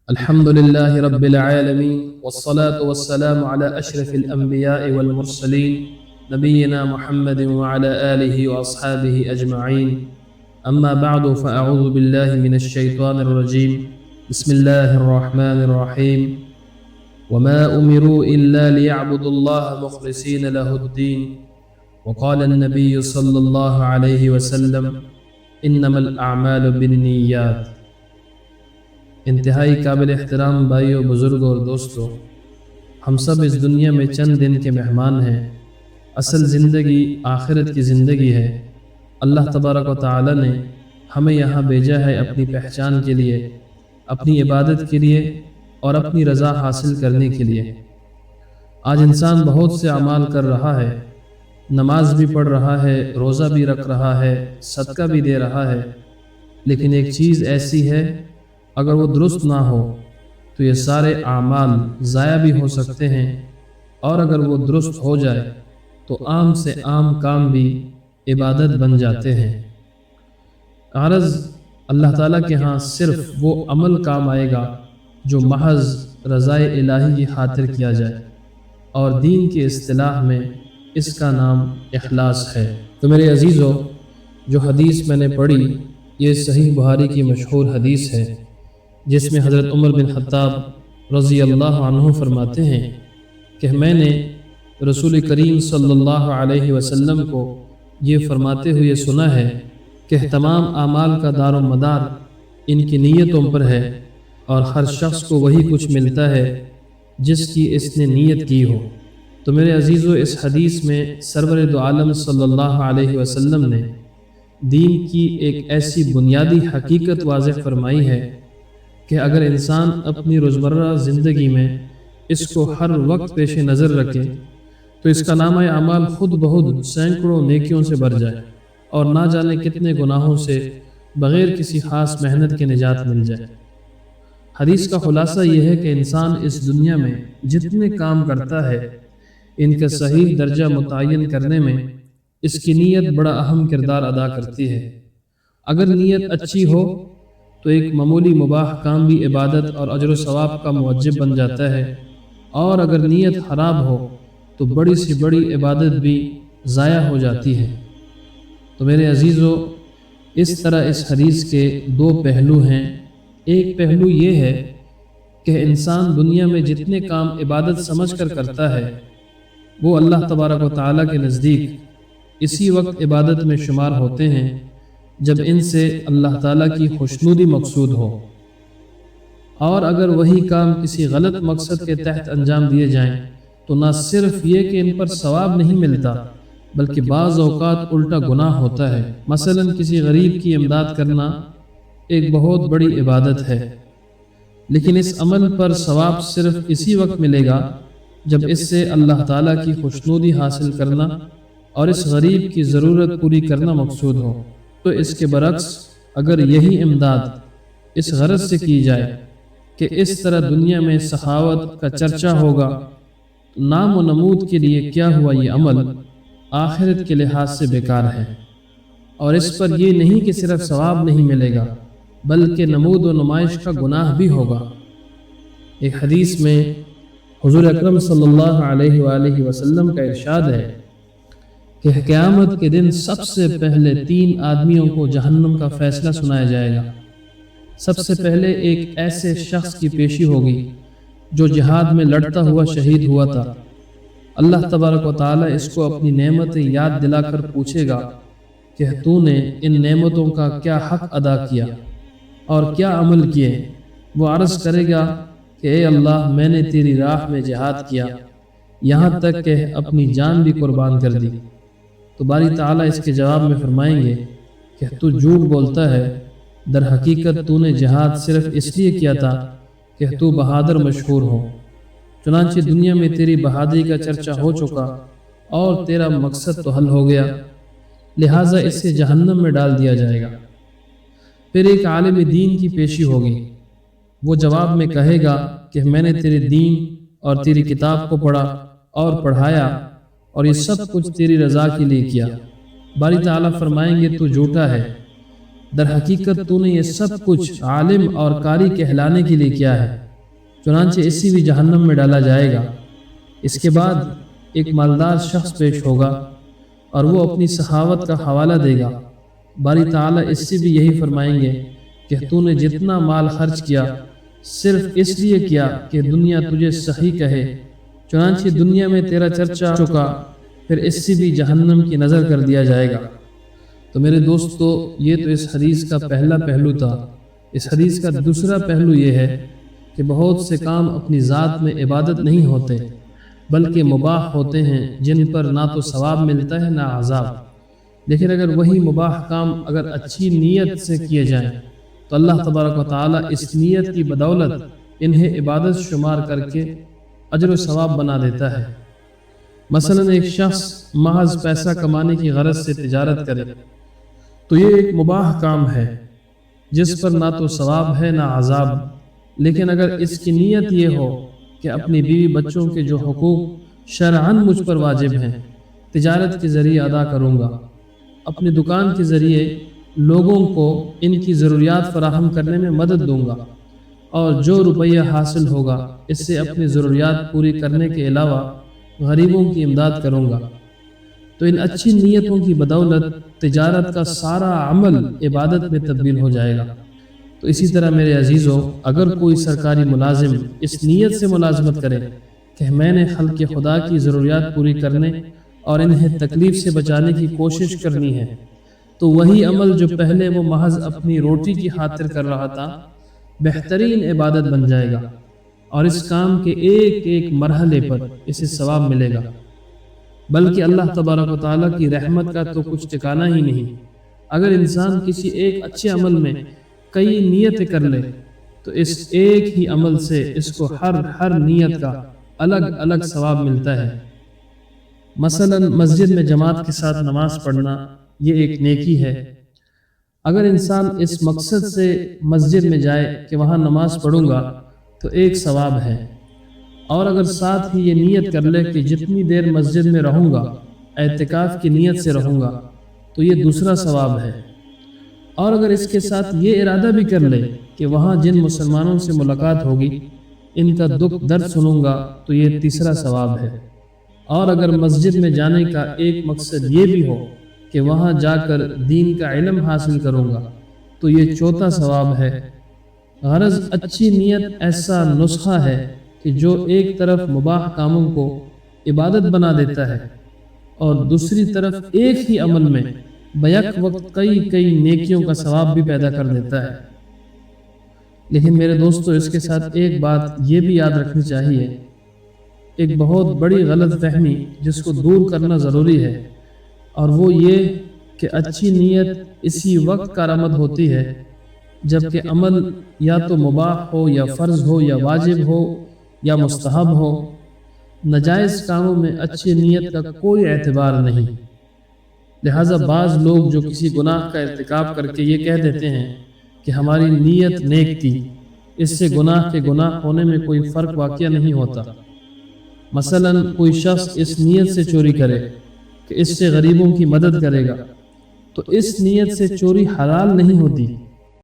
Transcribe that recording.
الحمد لله رب العالمين والصلاة والسلام على أشرف الأنبياء والمرسلين نبينا محمد وعلى آله وأصحابه أجمعين. أما بعد فأعوذ بالله من الشيطان الرجيم. بسم الله الرحمن الرحيم. وما أمروا إلا ليعبدوا الله مخلصين له الدين. وقال النبي صلى الله عليه وسلم إنما الأعمال بالنيات. انتہائی قابل احترام بھائیوں، بزرگوں اور دوستوں، ہم سب اس دنیا میں چند دن کے مہمان ہیں۔ اصل زندگی آخرت کی زندگی ہے۔ اللہ تبارک و تعالی نے ہمیں یہاں بھیجا ہے اپنی پہچان کے لیے، اپنی عبادت کے لیے اور اپنی رضا حاصل کرنے کے لیے۔ آج انسان بہت سے اعمال کر رہا ہے، نماز بھی پڑھ رہا ہے، روزہ بھی رکھ رہا ہے، صدقہ بھی دے رہا ہے، لیکن ایک چیز ایسی ہے اگر وہ درست نہ ہو تو یہ سارے اعمال ضائع بھی ہو سکتے ہیں، اور اگر وہ درست ہو جائے تو عام سے عام کام بھی عبادت بن جاتے ہیں۔ غرض اللہ تعالیٰ کے ہاں صرف وہ عمل کام آئے گا جو محض رضائے الہی کی خاطر کیا جائے، اور دین کی اصطلاح میں اس کا نام اخلاص ہے۔ تو میرے عزیزو، جو حدیث میں نے پڑھی یہ صحیح بخاری کی مشہور حدیث ہے، جس میں حضرت عمر بن خطاب رضی اللہ عنہ فرماتے ہیں کہ میں نے رسول کریم صلی اللہ علیہ وسلم کو یہ فرماتے ہوئے سنا ہے کہ تمام اعمال کا دار و مدار ان کی نیتوں پر ہے، اور ہر شخص کو وہی کچھ ملتا ہے جس کی اس نے نیت کی ہو۔ تو میرے عزیزو، اس حدیث میں سرور دو عالم صلی اللہ علیہ وسلم نے دین کی ایک ایسی بنیادی حقیقت واضح فرمائی ہے کہ اگر انسان اپنی روزمرہ زندگی میں اس کو ہر وقت پیش نظر رکھے تو اس کا نامہ اعمال خود بخود سینکڑوں نیکیوں سے بھر جائے، اور نہ جانے کتنے گناہوں سے بغیر کسی خاص محنت کے نجات مل جائے۔ حدیث کا خلاصہ یہ ہے کہ انسان اس دنیا میں جتنے کام کرتا ہے ان کا صحیح درجہ متعین کرنے میں اس کی نیت بڑا اہم کردار ادا کرتی ہے۔ اگر نیت اچھی ہو تو ایک معمولی مباح کام بھی عبادت اور اجر و ثواب کا موجب بن جاتا ہے، اور اگر نیت خراب ہو تو بڑی سی بڑی عبادت بھی ضائع ہو جاتی ہے۔ تو میرے عزیزو، اس طرح اس حدیث کے دو پہلو ہیں۔ ایک پہلو یہ ہے کہ انسان دنیا میں جتنے کام عبادت سمجھ کر کرتا ہے وہ اللہ تبارک و تعالیٰ کے نزدیک اسی وقت عبادت میں شمار ہوتے ہیں جب ان سے اللہ تعالیٰ کی خوشنودی مقصود ہو، اور اگر وہی کام کسی غلط مقصد کے تحت انجام دیے جائیں تو نہ صرف یہ کہ ان پر ثواب نہیں ملتا بلکہ بعض اوقات الٹا گناہ ہوتا ہے۔ مثلا کسی غریب کی امداد کرنا ایک بہت بڑی عبادت ہے، لیکن اس عمل پر ثواب صرف اسی وقت ملے گا جب اس سے اللہ تعالیٰ کی خوشنودی حاصل کرنا اور اس غریب کی ضرورت پوری کرنا مقصود ہو۔ تو اس کے برعکس اگر یہی امداد اس غرض سے کی جائے کہ اس طرح دنیا میں سخاوت کا چرچا ہوگا، نام و نمود کے لیے کیا ہوا یہ عمل آخرت کے لحاظ سے بیکار ہے، اور اس پر یہ نہیں کہ صرف ثواب نہیں ملے گا بلکہ نمود و نمائش کا گناہ بھی ہوگا۔ ایک حدیث میں حضور اکرم صلی اللہ علیہ وآلہ وسلم کا ارشاد ہے کہ قیامت کے دن سب سے پہلے 3 آدمیوں کو جہنم کا فیصلہ سنایا جائے گا۔ سب سے پہلے ایک ایسے شخص کی پیشی ہوگی جو جہاد میں لڑتا ہوا شہید ہوا تھا۔ اللہ تبارک و تعالی اس کو اپنی نعمتیں یاد دلا کر پوچھے گا کہ تو نے ان نعمتوں کا کیا حق ادا کیا اور کیا عمل کیے۔ وہ عرض کرے گا کہ اے اللہ، میں نے تیری راہ میں جہاد کیا، یہاں تک کہ اپنی جان بھی قربان کر دی۔ تو باری تعالیٰ اس کے جواب میں فرمائیں گے کہ تو جھوٹ بولتا ہے، در حقیقت تو نے جہاد صرف اس لیے کیا تھا کہ تو بہادر مشہور ہو، چنانچہ دنیا میں تیری بہادری کا چرچا ہو چکا اور تیرا مقصد تو حل ہو گیا، لہٰذا اسے جہنم میں ڈال دیا جائے گا۔ پھر ایک عالم دین کی پیشی ہوگی، وہ جواب میں کہے گا کہ میں نے تیرے دین اور تیری کتاب کو پڑھا اور پڑھایا، اور یہ سب کچھ تیری رضا کے لیے کیا۔ باری تعالیٰ فرمائیں گے تو جھوٹا ہے، در حقیقت تو نے یہ سب کچھ عالم اور قاری کہلانے کے لیے کیا ہے۔ چنانچہ اسی بھی جہنم میں ڈالا جائے گا۔ اس کے بعد ایک مالدار شخص پیش ہوگا اور وہ اپنی سخاوت کا حوالہ دے گا۔ باری تعالیٰ اس سے بھی یہی فرمائیں گے کہ تو نے جتنا مال خرچ کیا صرف اس لیے کیا کہ دنیا تجھے صحیح کہے، چنانچہ دنیا میں تیرا چرچا چکا، پھر اس سے بھی جہنم کی نظر کر دیا جائے گا۔ تو میرے دوستو، یہ تو اس حدیث کا پہلا پہلو تھا۔ اس حدیث کا دوسرا پہلو یہ ہے کہ بہت سے کام اپنی ذات میں عبادت نہیں ہوتے بلکہ مباح ہوتے ہیں، جن پر نہ تو ثواب ملتا ہے نہ عذاب۔ لیکن اگر وہی مباح کام اگر اچھی نیت سے کیے جائیں تو اللہ تبارک و تعالیٰ اس نیت کی بدولت انہیں عبادت شمار کر کے اجر و ثواب بنا دیتا ہے۔ مثلا ایک شخص محض پیسہ کمانے کی غرض سے تجارت کرے تو یہ ایک مباح کام ہے جس پر نہ تو ثواب ہے نہ عذاب۔ لیکن اگر اس کی نیت یہ ہو کہ اپنی بیوی بچوں کے جو حقوق شرعاً مجھ پر واجب ہیں تجارت کے ذریعے ادا کروں گا، اپنی دکان کے ذریعے لوگوں کو ان کی ضروریات فراہم کرنے میں مدد دوں گا، اور جو روپیہ حاصل ہوگا اس سے اپنی ضروریات پوری کرنے کے علاوہ غریبوں کی امداد کروں گا، تو ان اچھی نیتوں کی بدولت تجارت کا سارا عمل عبادت میں تبدیل ہو جائے گا۔ تو اسی طرح میرے عزیزوں، اگر کوئی سرکاری ملازم اس نیت سے ملازمت کرے کہ میں نے خلق خدا کی ضروریات پوری کرنے اور انہیں تکلیف سے بچانے کی کوشش کرنی ہے، تو وہی عمل جو پہلے وہ محض اپنی روٹی کی خاطر کر رہا تھا بہترین عبادت بن جائے گا، اور اس کام کے ایک ایک مرحلے پر اسے ثواب ملے گا۔ بلکہ اللہ تبارک و تعالیٰ کی رحمت کا تو کچھ ٹھکانہ ہی نہیں۔ اگر انسان کسی ایک اچھے عمل میں کئی نیتیں کر لے تو اس ایک ہی عمل سے اس کو ہر نیت کا الگ الگ ثواب ملتا ہے۔ مثلا مسجد میں جماعت کے ساتھ نماز پڑھنا یہ ایک نیکی ہے۔ اگر انسان اس مقصد سے مسجد میں جائے کہ وہاں نماز پڑھوں گا تو ایک ثواب ہے، اور اگر ساتھ ہی یہ نیت کر لے کہ جتنی دیر مسجد میں رہوں گا اعتکاف کی نیت سے رہوں گا تو یہ دوسرا ثواب ہے، اور اگر اس کے ساتھ یہ ارادہ بھی کر لے کہ وہاں جن مسلمانوں سے ملاقات ہوگی ان کا دکھ درد سنوں گا تو یہ تیسرا ثواب ہے، اور اگر مسجد میں جانے کا ایک مقصد یہ بھی ہو کہ وہاں جا کر دین کا علم حاصل کروں گا تو یہ چوتھا ثواب ہے۔ غرض اچھی نیت ایسا نسخہ ہے کہ جو ایک طرف مباح کاموں کو عبادت بنا دیتا ہے اور دوسری طرف ایک ہی عمل میں بیک وقت کئی نیکیوں کا ثواب بھی پیدا کر دیتا ہے۔ لیکن میرے دوستو، اس کے ساتھ ایک بات یہ بھی یاد رکھنی چاہیے، ایک بہت بڑی غلط فہمی جس کو دور کرنا ضروری ہے، اور وہ یہ کہ اچھی نیت اسی وقت کارآمد ہوتی ہے جبکہ عمل یا تو مباح ہو یا فرض ہو یا واجب ہو یا مستحب ہو۔ ناجائز کاموں میں اچھی نیت کا کوئی اعتبار نہیں۔ لہٰذا بعض لوگ جو کسی گناہ کا ارتکاب کر کے یہ کہہ دیتے ہیں کہ ہماری نیت نیک تھی، اس سے گناہ کے گناہ ہونے میں کوئی فرق واقع نہیں ہوتا۔ مثلا کوئی شخص اس نیت سے چوری کرے کہ اس سے غریبوں کی مدد کرے گا، تو اس نیت سے چوری حلال نہیں ہوتی،